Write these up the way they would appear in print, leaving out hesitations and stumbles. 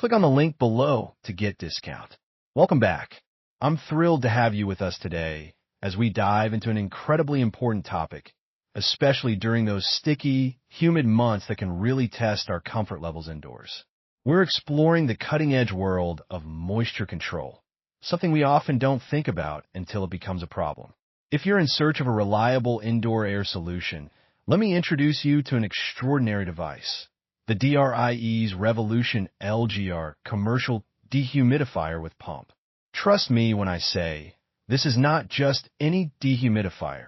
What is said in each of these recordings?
Click on the link below to get discount. Welcome back. I'm thrilled to have you with us today as we dive into an incredibly important topic, especially during those sticky, humid months that can really test our comfort levels indoors. We're exploring the cutting-edge world of moisture control, something we often don't think about until it becomes a problem. If you're in search of a reliable indoor air solution, let me introduce you to an extraordinary device, the Dri-Eaz Revolution LGR Commercial Dehumidifier with Pump. Trust me when I say, this is not just any dehumidifier.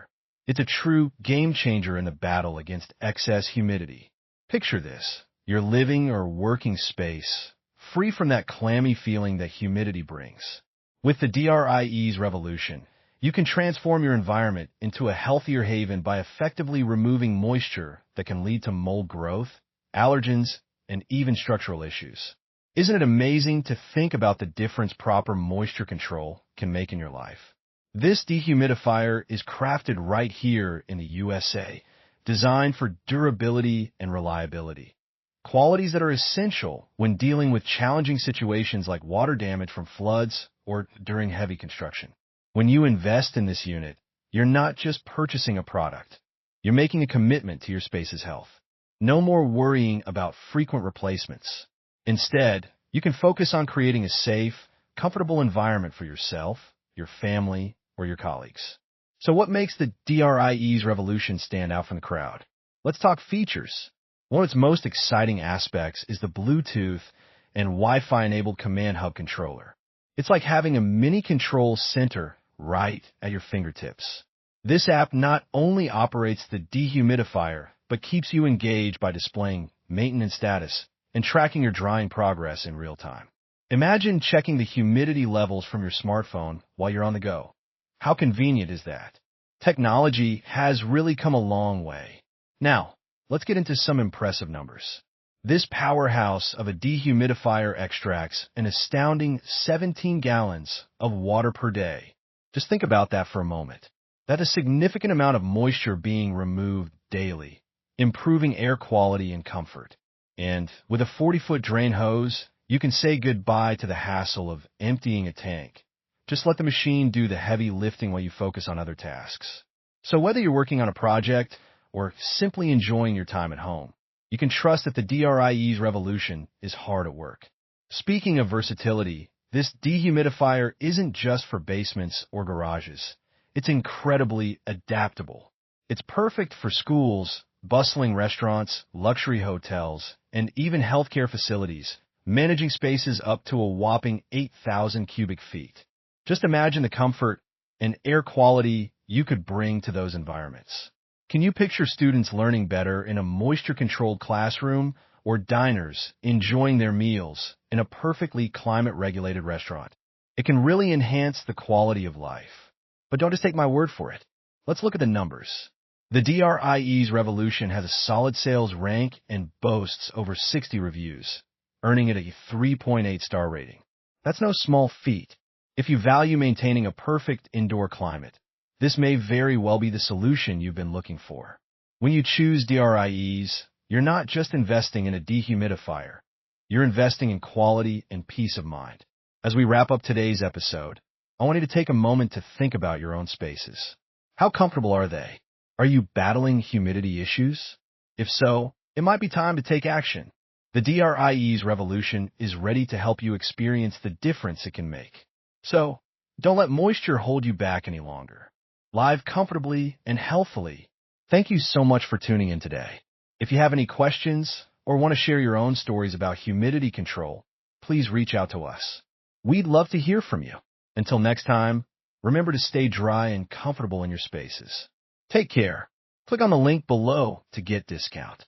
It's a true game changer in the battle against excess humidity. Picture this, your living or working space, free from that clammy feeling that humidity brings. With the Dri-Eaz Revolution, you can transform your environment into a healthier haven by effectively removing moisture that can lead to mold growth, allergens, and even structural issues. Isn't it amazing to think about the difference proper moisture control can make in your life? This dehumidifier is crafted right here in the USA, designed for durability and reliability, qualities that are essential when dealing with challenging situations like water damage from floods or during heavy construction. When you invest in this unit, you're not just purchasing a product. You're making a commitment to your space's health. No more worrying about frequent replacements. Instead, you can focus on creating a safe, comfortable environment for yourself, your family, or your colleagues. So what makes the Dri-Eaz Revolution stand out from the crowd? Let's talk features. One of its most exciting aspects is the Bluetooth and Wi-Fi enabled command hub controller. It's like having a mini control center right at your fingertips. This app not only operates the dehumidifier, but keeps you engaged by displaying maintenance status and tracking your drying progress in real time. Imagine checking the humidity levels from your smartphone while you're on the go. How convenient is that? Technology has really come a long way. Now, let's get into some impressive numbers. This powerhouse of a dehumidifier extracts an astounding 17 gallons of water per day. Just think about that for a moment. That's a significant amount of moisture being removed daily, improving air quality and comfort. And with a 40-foot drain hose, you can say goodbye to the hassle of emptying a tank. Just let the machine do the heavy lifting while you focus on other tasks. So whether you're working on a project or simply enjoying your time at home, you can trust that the Dri-Eaz Revolution is hard at work. Speaking of versatility, this dehumidifier isn't just for basements or garages. It's incredibly adaptable. It's perfect for schools, bustling restaurants, luxury hotels, and even healthcare facilities, managing spaces up to a whopping 8,000 cubic feet. Just imagine the comfort and air quality you could bring to those environments. Can you picture students learning better in a moisture-controlled classroom or diners enjoying their meals in a perfectly climate-regulated restaurant? It can really enhance the quality of life. But don't just take my word for it. Let's look at the numbers. The Dri-Eaz Revolution has a solid sales rank and boasts over 60 reviews, earning it a 3.8 star rating. That's no small feat. If you value maintaining a perfect indoor climate, this may very well be the solution you've been looking for. When you choose Dri-Eaz, you're not just investing in a dehumidifier. You're investing in quality and peace of mind. As we wrap up today's episode, I want you to take a moment to think about your own spaces. How comfortable are they? Are you battling humidity issues? If so, it might be time to take action. The Dri-Eaz Revolution is ready to help you experience the difference it can make. So, don't let moisture hold you back any longer. Live comfortably and healthily. Thank you so much for tuning in today. If you have any questions or want to share your own stories about humidity control, please reach out to us. We'd love to hear from you. Until next time, remember to stay dry and comfortable in your spaces. Take care. Click on the link below to get discount.